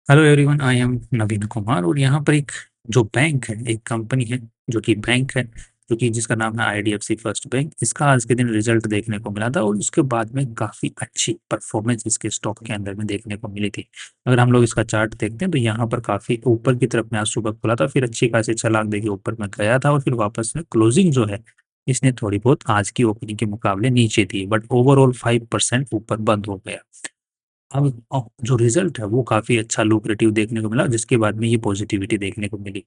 Hello everyone, I am नवीन कुमार और यहाँ पर एक जो बैंक है, एक कंपनी है जो कि बैंक है, जो कि जिसका नाम है आईडीएफसी फर्स्ट बैंक। इसका आज के दिन रिजल्ट देखने को मिला था और उसके बाद में काफी अच्छी परफॉर्मेंस इसके स्टॉक के अंदर में देखने को मिली थी। अगर हम लोग इसका चार्ट देखते हैं तो यहाँ पर काफी ऊपर की तरफ में आज सुबह खुला था, फिर अच्छी खासी छलांग देखिए ऊपर में गया था और फिर वापस में क्लोजिंग जो है इसने थोड़ी बहुत आज की ओपनिंग के मुकाबले नीचे थी, बट ओवरऑल 5% ऊपर बंद हो गया। अब जो रिजल्ट है वो काफ़ी अच्छा लुक्रेटिव देखने को मिला, जिसके बाद में ये पॉजिटिविटी देखने को मिली।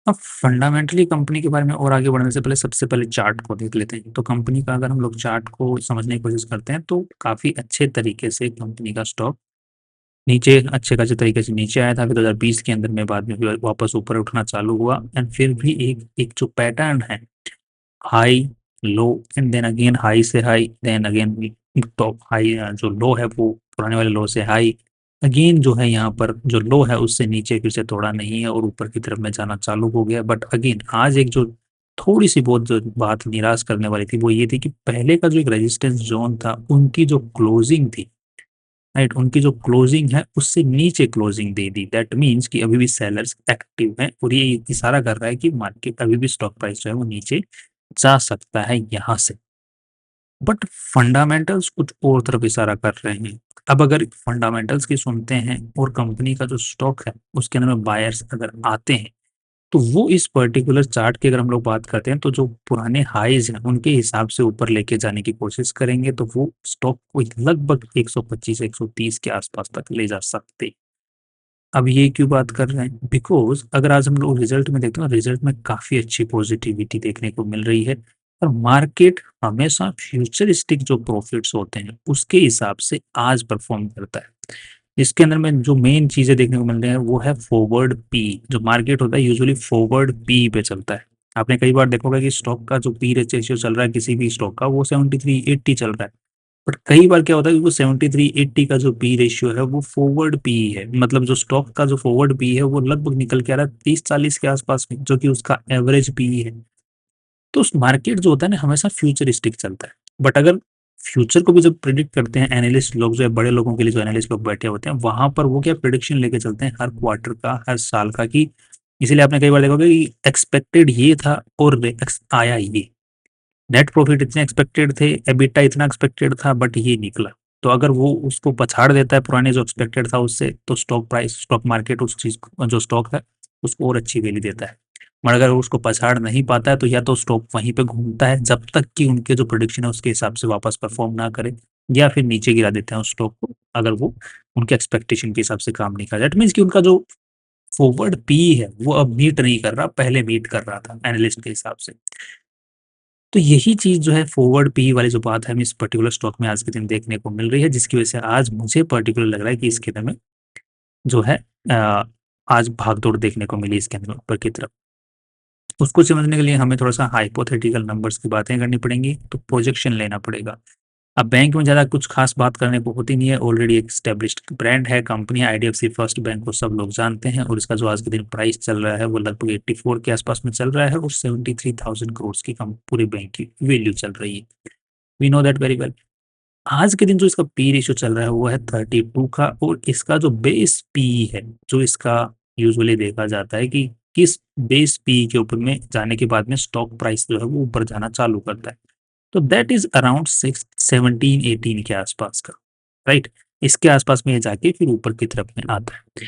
अब फंडामेंटली कंपनी के बारे में और आगे बढ़ने से पहले सबसे पहले चार्ट को देख लेते हैं। तो कंपनी का अगर हम लोग चार्ट को समझने की कोशिश करते हैं तो काफ़ी अच्छे तरीके से कंपनी का स्टॉक नीचे अच्छे खासे तरीके से नीचे आया था, फिर 2020 के अंदर में बाद में फिर वापस ऊपर उठना चालू हुआ एंड फिर भी एक एक जो पैटर्न है, high low and then again high से high, then again top high, जो लो है वो पुराने वाले लो से हाई, अगेन जो है यहाँ पर जो लो है उससे नीचे फिर से थोड़ा नहीं है और ऊपर की तरफ में जाना चालू हो गया। बट अगेन आज एक जो थोड़ी सी बहुत जो बात निराश करने वाली थी वो ये थी कि पहले का जो एक रेजिस्टेंस जोन था उनकी जो क्लोजिंग थी, राइट, उनकी जो क्लोजिंग है उससे नीचे closing they the. That means कि अभी भी सेलर्स एक्टिव हैं और ये इशारा कर रहा है कि मार्केट अभी भी स्टॉक प्राइस जो है वो नीचे जा सकता है यहाँ से। बट फंडामेंटल्स कुछ और तरफ इशारा कर रहे हैं। अब अगर फंडामेंटल्स की सुनते हैं और कंपनी का जो स्टॉक है उसके अंदर में बायर्स अगर आते हैं तो वो इस पर्टिकुलर चार्ट की अगर हम लोग बात करते हैं तो जो पुराने हाईज हैं उनके हिसाब से ऊपर लेके जाने की कोशिश करेंगे, तो वो स्टॉक को लगभग 125 130 के आसपास तक ले जा सकते। अब ये क्यों बात कर रहे हैं? बिकॉज अगर आज हम लोग रिजल्ट में देखते हैं, रिजल्ट में काफी अच्छी पॉजिटिविटी देखने को मिल रही है और मार्केट हमेशा फ्यूचरिस्टिक जो प्रॉफिट्स होते हैं उसके हिसाब से आज परफॉर्म करता है। इसके अंदर में जो मेन चीजें देखने को मिल रही है वो है फॉरवर्ड पी। जो मार्केट होता है यूजुअली फॉरवर्ड पी पे चलता है। आपने कई बार देखोगे कि स्टॉक का जो पी रेशियो चल रहा है किसी भी स्टॉक का वो 73-80 चल रहा है। बट कई बार क्या होता है कि वो 73-80 का जो पी रेशियो है वो फॉरवर्ड पी है, मतलब जो स्टॉक का जो फॉरवर्ड पी है वो लगभग निकल के आ रहा है 30-40 के आसपास में, जो कि उसका एवरेज पी है। तो उस मार्केट जो होता है ना हमेशा फ्यूचरिस्टिक चलता है। बट अगर फ्यूचर को भी जब प्रिडिक्ट करते हैं एनालिस्ट लोग, जो है बड़े लोगों के लिए जो एनालिस्ट लोग बैठे होते हैं वहां पर वो क्या प्रिडिक्शन लेके चलते हैं हर क्वार्टर का, हर साल का, कि इसीलिए आपने कई बार देखा होगा कि एक्सपेक्टेड ये था और आया ये, नेट प्रॉफिट इतने एक्सपेक्टेड थे, एबिटा इतना एक्सपेक्टेड था बट ये निकला। तो अगर वो उसको पछाड़ देता है पुराने जो एक्सपेक्टेड था उससे, तो स्टॉक प्राइस, स्टॉक मार्केट उस चीज जो स्टॉक है उसको और अच्छी वैल्यू देता है। मगर अगर उसको पछाड़ नहीं पाता है तो या तो स्टॉक वहीं पे घूमता है जब तक कि उनके जो प्रोडिक्शन है उसके हिसाब से वापस परफॉर्म ना करे, या फिर नीचे गिरा देते हैं उस स्टॉक को अगर वो उनके एक्सपेक्टेशन के हिसाब से काम नहीं कर रहा। दैट मीन्स कि उनका जो फॉरवर्ड पी है वो अब मीट नहीं कर रहा, पहले मीट कर रहा था एनालिस्ट के हिसाब से। तो यही चीज़ जो है फॉरवर्ड पी वाली जो बात है हमें इस पर्टिकुलर स्टॉक में आज के दिन देखने को मिल रही है, जिसकी वजह से आज मुझे पर्टिकुलर लग रहा है कि इसके अंदर में जो है अ, आज भागदौड़ देखने को मिली इसके अंदर ऊपर की तरफ। उसको समझने के लिए हमें थोड़ा सा हाइपोथेटिकल नंबर्स की बातें करनी पड़ेंगी, तो प्रोजेक्शन लेना पड़ेगा। अब बैंक में ज़्यादा कुछ खास बात करने को होती नहीं है, ऑलरेडी एक स्टेब्लिश्ड ब्रांड है कंपनी आईडीएफसी फर्स्ट बैंक को सब लोग जानते हैं और इसका जो आज के दिन प्राइस चल रहा है वो लगभग 84 के आसपास में चल रहा है और 73,000 करोड़ की पूरी बैंक की वैल्यू चल रही है। We know that very well. आज के दिन जो इसका पी रेशियो चल रहा है वो है 32 का, और इसका जो बेस पी है, जो इसका यूजुअली देखा जाता है कि किस बेस पी के ऊपर में जाने के बाद में स्टॉक प्राइस जो है वो ऊपर जाना चालू करता है, तो दैट इज अराउंड 17-18 के आसपास का, राइट। इसके आसपास में ये जाके फिर ऊपर की तरफ में आता है।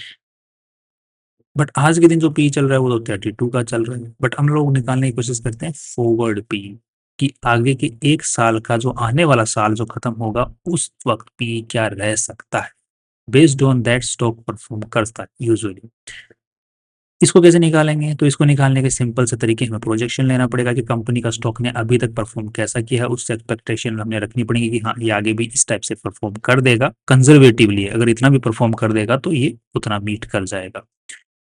बट आज के दिन जो पी चल रहा है वो तो 32 का चल रहा है। बट हम लोग निकालने की कोशिश करते हैं फॉरवर्ड पी, कि आगे के एक साल का जो आने वाला साल जो खत्म होगा उस वक्त पी क्या रह सकता है, based on that stock perform करता है यूजुअली। इसको कैसे निकालेंगे? तो इसको निकालने के सिंपल से तरीके हमें प्रोजेक्शन लेना पड़ेगा कि कंपनी का स्टॉक ने अभी तक परफॉर्म कैसा किया है, उससे एक्सपेक्टेशन हमने रखनी पड़ेगी कि हाँ ये आगे भी इस टाइप से परफॉर्म कर देगा। कंजर्वेटिवली अगर इतना भी परफॉर्म कर देगा तो ये उतना मीट कर जाएगा।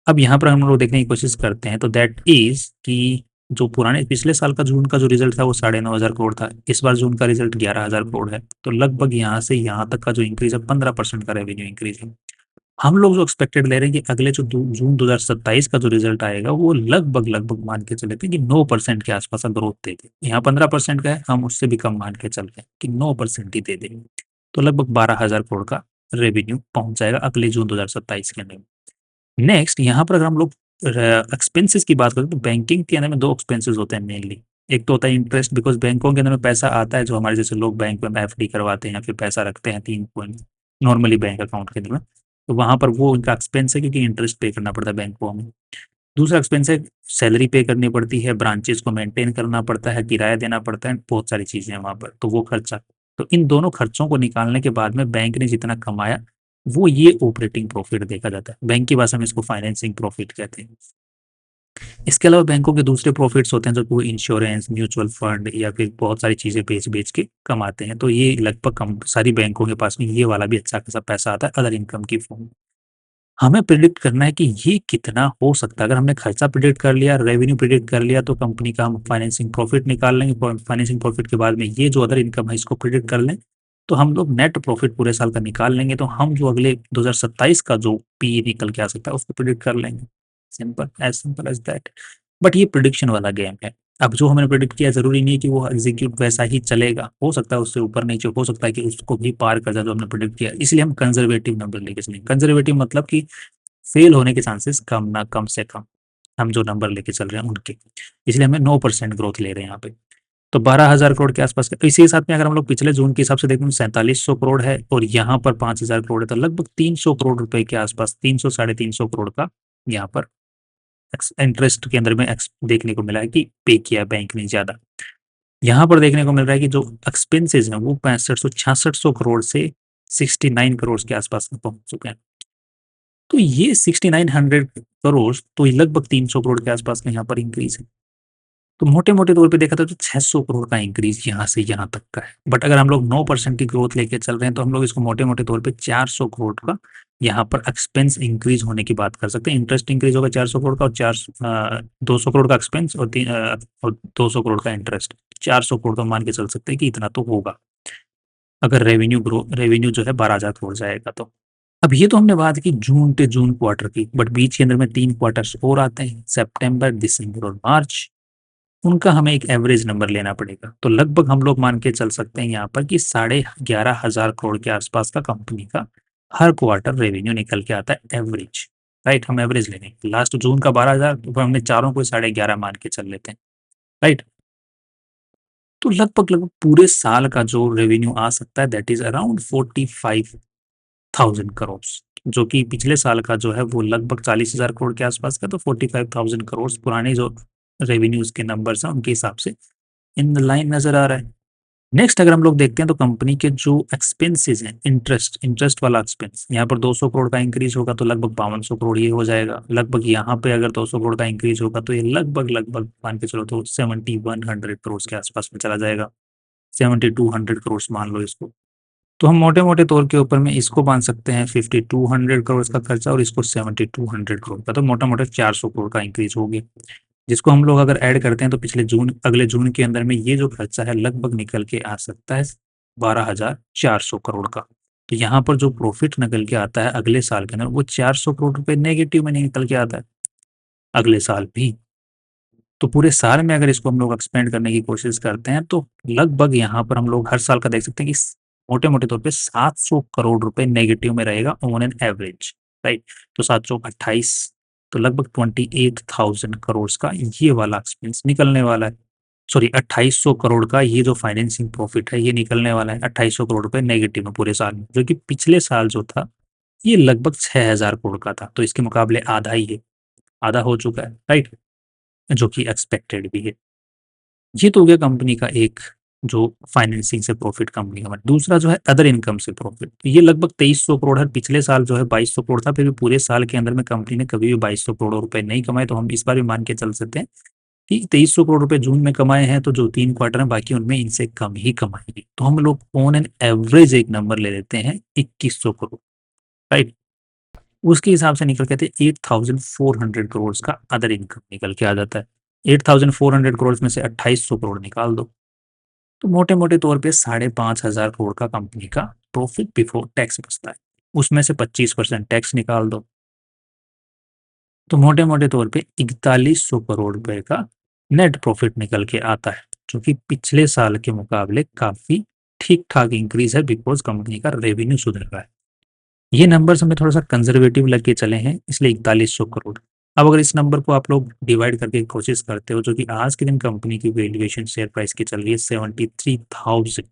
अब यहाँ पर हम लोग देखने की कोशिश करते हैं, तो दैट इज कि जो पुराने पिछले साल का जून का जो रिजल्ट था वो 9,500 करोड़ था, इस बार जून का रिजल्ट 11,000 करोड़ है, तो लगभग यहाँ से यहाँ तक का जो इंक्रीज है 15% का रेवेन्यू इंक्रीज है। हम लोग जो एक्सपेक्टेड ले रहे हैं कि अगले जो जून 2027 का जो रिजल्ट आएगा वो लगभग लगभग मान के चले थे कि 9% के आसपास का ग्रोथ दे दे। यहाँ 15% का है, हम उससे भी कम मान के चल रहे हैं कि 9% ही दे देंगे, तो लगभग 12,000 करोड़ का रेवेन्यू पहुंच जाएगा अगले जून 2027 के अंदर में। नेक्स्ट यहाँ पर अगर हम लोग एक्सपेंसेस की बात करें तो बैंकिंग के अंदर में दो एक्सपेंसेस होते हैं मेनली। एक तो होता है इंटरेस्ट, बिकॉज बैंकों के अंदर में पैसा आता है, जो हमारे जैसे लोग बैंक में एफडी करवाते हैं या फिर पैसा रखते हैं 3 पॉइंट नॉर्मली बैंक अकाउंट के अंदर में, तो वहां पर वो उनका एक्सपेंस है क्योंकि इंटरेस्ट पे करना पड़ता है बैंकों में। दूसरा एक्सपेंस है सैलरी पे करनी पड़ती है, ब्रांचेस को मेंटेन करना पड़ता है, किराया देना पड़ता है, बहुत सारी चीजें हैं वहां पर, तो वो खर्चा। तो इन दोनों खर्चों को निकालने के बाद में बैंक ने जितना कमाया वो ये ऑपरेटिंग प्रॉफिट देखा जाता है। बैंक की भाषा में इसको फाइनेंसिंग प्रॉफिट कहते हैं। इसके अलावा बैंकों के दूसरे प्रॉफिट्स होते हैं जो कोई इंश्योरेंस, म्यूचुअल फंड या फिर बहुत सारी चीजें बेच बेच के कमाते हैं। तो ये लगभग कम सारी बैंकों के पास में ये वाला भी अच्छा खासा पैसा आता है अदर इनकम की फॉर्म। हमें प्रिडिक्ट करना है कि ये कितना हो सकता है। अगर हमने खर्चा प्रिडिक्ट कर लिया, रेवेन्यू प्रिडिक्ट कर लिया, तो कंपनी का हम फाइनेंसिंग प्रॉफिट निकाल लेंगे। फाइनेंसिंग प्रॉफिट के बाद में ये जो अदर इनकम है इसको प्रिडिक्ट कर लें, तो हम लोग नेट प्रॉफिट पूरे साल का निकाल लेंगे। तो हम जो अगले 2027 का जो पी निकल के आ सकता है उसको प्रिडिक्ट कर लेंगे। Simple as that. बट ये प्रिडिक्शन वाला गेम है। अब जो हमने प्रिडिक्ट किया जरूरी नहीं है कि वो एग्जीक्यूट वैसा ही चलेगा, हो सकता है उससे ऊपर नीचे, हो सकता है कि उसको भी पार कर जाए जो हमने प्रिडिक्ट किया। इसलिए हम कंजर्वेटिव नंबर लेके चलेंगे। कंजर्वेटिव मतलब कि फेल होने के चांसेस कम ना कम से कम, हम जो नंबर लेके चल रहे हैं उनके। इसलिए हमें 9% ग्रोथ ले रहे हैं यहाँ पे। तो 12,000 करोड़ के आसपास का। इसी के साथ में अगर हम लोग पिछले जून के हिसाब से देखें तो 4700 करोड़ है और यहाँ पर 5,000 करोड़ है, तो लगभग 300 करोड़ रुपए के आसपास, 300 साढ़े 300 करोड़ का यहाँ पर इंटरेस्ट के अंदर में देखने को मिला है कि पे किया बैंक ने ज्यादा। यहाँ पर देखने को मिल रहा है कि जो एक्सपेंसेस हैं वो 6500 6600 करोड़ से 69 करोड़ के आसपास में पहुंच चुके हैं। तो ये 6900 करोड़, तो ये लगभग 300 करोड़ के आसपास का यहाँ पर इंक्रीज है। तो मोटे मोटे तौर पे देखा था तो 600 करोड़ का इंक्रीज यहाँ से यहाँ तक का है। बट अगर हम लोग 9% की ग्रोथ लेके चल रहे हैं तो हम लोग इसको मोटे मोटे तौर पे 400 करोड़ का यहाँ पर एक्सपेंस इंक्रीज होने की बात कर सकते हैं। इंटरेस्ट इंक्रीज होगा 400 करोड़ का, और 200 करोड़ का एक्सपेंस और 200 करोड़ का इंटरेस्ट, 400 करोड़ तो मान के चल सकते हैं कि इतना तो होगा अगर रेवेन्यू जो है 12,000 करोड़ जाएगा तो। अब ये तो हमने बात की जून से जून क्वार्टर की, बट बीच के अंदर में 3 क्वार्टर्स और आते हैं, सितंबर, दिसंबर और मार्च। उनका हमें एक एवरेज नंबर लेना पड़ेगा। तो लगभग हम लोग मान के चल सकते हैं यहाँ पर कि 11,500 करोड़ के आसपास का कंपनी का हर क्वार्टर रेवेन्यू निकल के आता है एवरेज। राइट, हम एवरेज लेंगे। लास्ट जून का 12,000, तो हमने चारों को 11.5 मान के चल लेते हैं। राइट, तो लगभग पूरे साल का जो रेवेन्यू आ सकता है दैट इज अराउंड 45,000 करोड़, जो कि पिछले साल का जो है वो लगभग 40,000 करोड़ के आसपास का। तो 45,000 करोड़ पुराने जो रेवेन्यूज के नंबर्स हैं उनके हिसाब से इन लाइन नजर आ रहा है। नेक्स्ट अगर हम लोग देखते हैं तो कंपनी के जो एक्सपेंसेस हैं, इंटरेस्ट वाला एक्सपेंस, यहाँ पर 200 करोड़ का इंक्रीज होगा तो लगभग 5,200 करोड़ ये हो जाएगा। लगभग यहाँ पे अगर 200 करोड़ का इंक्रीज होगा तो ये लगभग मान के चलो तो 7,100 करोड़ के आसपास में चला जाएगा। 7,200 करोड़ मान लो इसको। तो हम मोटे मोटे तौर के ऊपर में इसको मान सकते हैं 5,200 करोड़ का खर्चा और इसको 7,200 करोड़ का, तो मोटा मोटा 400 करोड़ का इंक्रीज हो गया। जिसको हम लोग अगर ऐड करते हैं तो अगले जून के अंदर में ये जो खर्चा है लगभग निकल के आ सकता है 12,400 करोड़ का। तो यहाँ पर जो प्रॉफिट निकल के आता है अगले साल के अंदर वो 400 करोड़ रुपए नेगेटिव में निकल के आता है अगले साल भी। तो पूरे साल में अगर इसको हम लोग एक्सपेंड करने की कोशिश करते हैं तो लगभग यहाँ पर हम लोग हर साल का देख सकते हैं कि मोटे मोटे तौर पे 700 करोड़ रुपए नेगेटिव में रहेगा ऑन एन एवरेज। राइट, तो 728, तो लगभग 28,000 करोड़ का ये वाला एक्सपेंस निकलने वाला है। सॉरी, 2,800 करोड़ का ये जो फाइनेंसिंग प्रॉफिट है ये निकलने वाला है। 2,800 करोड़ रुपए नेगेटिव में पूरे साल में, जो कि पिछले साल जो था ये लगभग 6,000 करोड़ का था। तो इसके मुकाबले आधा ही है, आधा हो चुका है। राइट, जो कि एक्सपेक्टेड भी है। ये तो हो गया कंपनी का एक जो फाइनेंसिंग से प्रॉफिट कंपनी का। दूसरा जो है अदर इनकम से प्रॉफिट, तो ये लगभग 2,300 करोड़ है। पिछले साल जो है 2,200 करोड़ था, फिर भी पूरे साल के अंदर में कंपनी ने कभी भी 2,200 करोड़ रुपए नहीं कमाए। तो हम इस बार भी मान के चल सकते हैं कि 2,300 करोड़ रुपए जून में कमाए हैं, तो जो 3 क्वार्टर है बाकी उनमें इनसे कम ही कमाएंगे। तो हम लोग ऑन एन एवरेज एक नंबर ले लेते हैं 2,100 करोड़। राइट, उसके हिसाब से निकल के आते 8,400 करोड़ का अदर इनकम निकल के आ जाता है। 8,400 करोड़ में से 2,800 करोड़ निकाल दो, तो मोटे मोटे तौर पे 5,500 करोड़ का कंपनी का प्रॉफिट बिफोर टैक्स बचता है। उसमें से 25% टैक्स निकाल दो, तो मोटे मोटे तौर पे 4,100 करोड़ रुपए का नेट प्रॉफिट निकल के आता है, जो कि पिछले साल के मुकाबले काफी ठीक ठाक इंक्रीज है, बिकॉज कंपनी का रेवेन्यू सुधर रहा है। ये नंबर्स हमें थोड़ा सा कंजर्वेटिव लग के चले हैं, इसलिए 4100 करोड़। अब अगर इस नंबर को आप लोग डिवाइड करके कोशिश करते हो, जो कि आज के दिन कंपनी की वैल्यूएशन शेयर प्राइस की चल रही है 73,000,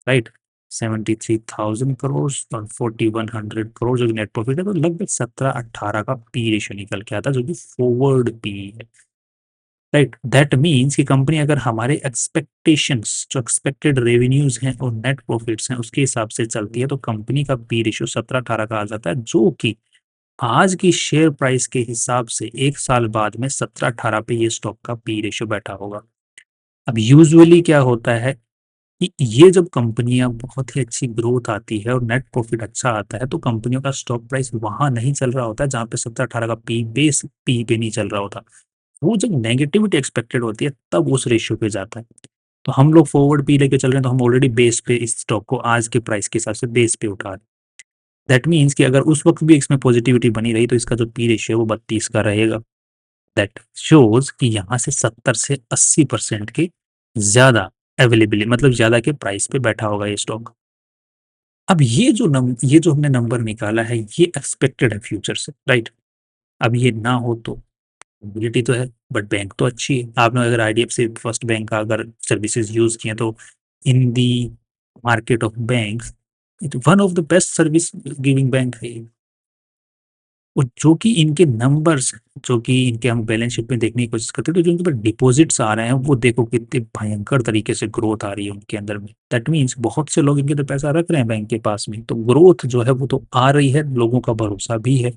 राइट, 73,000 करोड़ और 4100 करोड़ जो नेट प्रॉफिट है, तो लगभग 17-18 का पी रेशियो निकल के आता है, जो कि फॉरवर्ड पी है, राइट। दैट मीन्स कि कंपनी अगर हमारे एक्सपेक्टेशंस, जो एक्सपेक्टेड रेवेन्यूज हैं और नेट प्रॉफिट्स हैं, उसके हिसाब से चलती है, तो कंपनी का पी रेशियो 17-18 का आ जाता है, जो कि आज की शेयर प्राइस के हिसाब से 1 साल बाद में 17-18 पे ये स्टॉक का पी रेशियो बैठा होगा। अब यूजुअली क्या होता है कि ये जब कंपनियां बहुत ही अच्छी ग्रोथ आती है और नेट प्रॉफिट अच्छा आता है, तो कंपनियों का स्टॉक प्राइस वहां नहीं चल रहा होता है जहां पे 17-18 का पी बेस पी पे नहीं चल रहा होता। वो जब नेगेटिविटी एक्सपेक्टेड होती है तब उस रेशियो पे जाता है। तो हम लोग फॉरवर्ड पी लेके चल रहे हैं, तो हम ऑलरेडी बेस पे इस स्टॉक को आज के प्राइस के हिसाब से बेस पे उठा रहे हैं। दैट मीन्स कि अगर उस वक्त भी इसमें पॉजिटिविटी बनी रही, तो इसका जो पी रेशियो है वो 32 का रहेगा। दैट शोज कि यहाँ से 70 से 80% के ज्यादा अवेलेबिलिटी, मतलब ज्यादा के प्राइस पे बैठा होगा ये स्टॉक। अब ये जो हमने नंबर निकाला है, ये एक्सपेक्टेड है फ्यूचर से, राइट। अब ये ना हो तो पॉसिबिलिटी तो है, बट बैंक तो अच्छी है। आपने अगर आईडीएफसी फर्स्ट बैंक का अगर सर्विसेज यूज किए, तो in the market of banks it one of the best service giving bank है ये। और जो कि इनके नंबर्स, जो कि इनके हम बैलेंस शीट में देखने की कोशिश करते हैं, तो जो इनके पास डिपॉजिट्स आ रहे हैं, वो देखो कितने भयंकर तरीके से ग्रोथ आ रही है उनके अंदर में। दैट मीन्स बहुत से लोग इनके तो पैसा रख रहे हैं बैंक के पास में, तो ग्रोथ जो है वो तो आ रही है, लोगों का भरोसा भी है,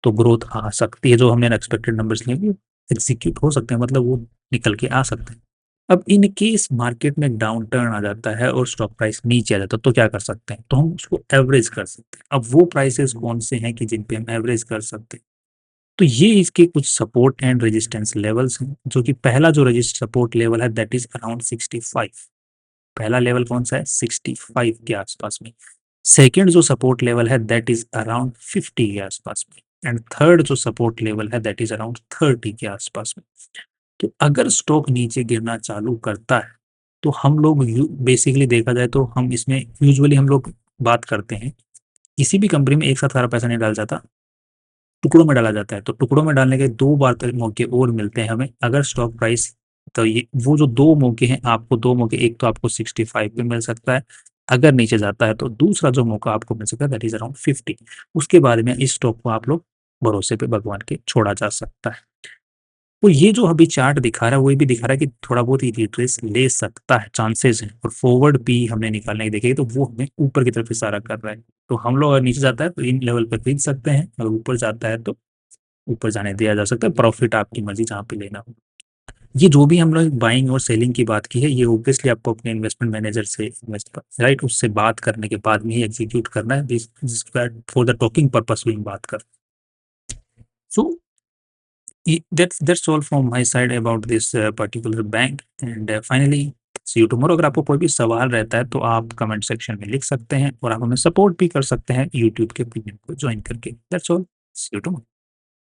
तो ग्रोथ आ सकती है। जो हमने अनएक्सपेक्टेड नंबर्स लिए वो एग्जीक्यूट हो सकते हैं, मतलब वो निकल के आ सकते हैं। अब इन केस मार्केट में डाउन टर्न आ जाता है और स्टॉक प्राइस नीचे आ जाता है, तो क्या कर सकते हैं, तो हम उसको एवरेज कर सकते हैं। अब वो प्राइसेस कौन से हैं कि जिन पे हम एवरेज कर सकते हैं, तो ये इसके कुछ सपोर्ट एंड रेजिस्टेंस लेवल्स हैं। जो कि पहला जो रजिस्ट सपोर्ट लेवल है दैट इज अराउंड 65। पहला लेवल कौन सा है, 65 के आसपास में। सेकंड जो सपोर्ट लेवल है दैट इज अराउंड 50 के आसपास में। एंड थर्ड जो सपोर्ट लेवल है दैट इज अराउंड 30 के आसपास में। तो अगर स्टॉक नीचे गिरना चालू करता है, तो हम लोग बेसिकली देखा जाए तो हम इसमें यूजुअली हम लोग बात करते हैं, किसी भी कंपनी में एक साथ सारा पैसा नहीं डाल जाता, टुकड़ों में डाला जाता है। तो टुकड़ों में डालने के दो बार तक मौके और मिलते हैं हमें अगर स्टॉक प्राइस, तो ये वो जो दो मौके हैं, आपको दो मौके, एक तो आपको 65 पे मिल सकता है अगर नीचे जाता है, तो दूसरा जो मौका आपको मिल सकता है दैट इज अराउंड 50। उसके बाद में इस स्टॉक को आप लोग भरोसे पे भगवान के छोड़ा जा सकता है। तो ये जो अभी चार्ट दिखा रहा है, वो भी दिखा रहा है कि थोड़ा बहुत ही रिट्रेस ले सकता है, चांसेस हैं। और फॉरवर्ड पी हमने निकालने की देखेगी, तो वो हमें ऊपर की तरफ इशारा कर रहा है। तो हम लोग अगर नीचे जाता है तो इन लेवल पर खरीद सकते हैं, अगर ऊपर जाता है तो ऊपर जाने दिया जा सकता है। प्रॉफिट आपकी मर्जी जहाँ पे लेना हो। ये जो भी हम लोग बाइंग और सेलिंग की बात की है, ये ऑब्वियसली आपको अपने इन्वेस्टमेंट मैनेजर से इन्वेस्ट राइट उससे बात करने के बाद में ही एग्जीक्यूट करना है, फॉर द टॉकिंग पर्पस में बात कर। सो that's all from my side about this particular bank and finally see you tomorrow। अगर आपको कोई भी सवाल रहता है तो आप कमेंट सेक्शन में लिख सकते हैं, और आप हमें सपोर्ट भी कर सकते हैं यूट्यूब के प्रीमियम को ज्वाइन करके। That's all, see you tomorrow.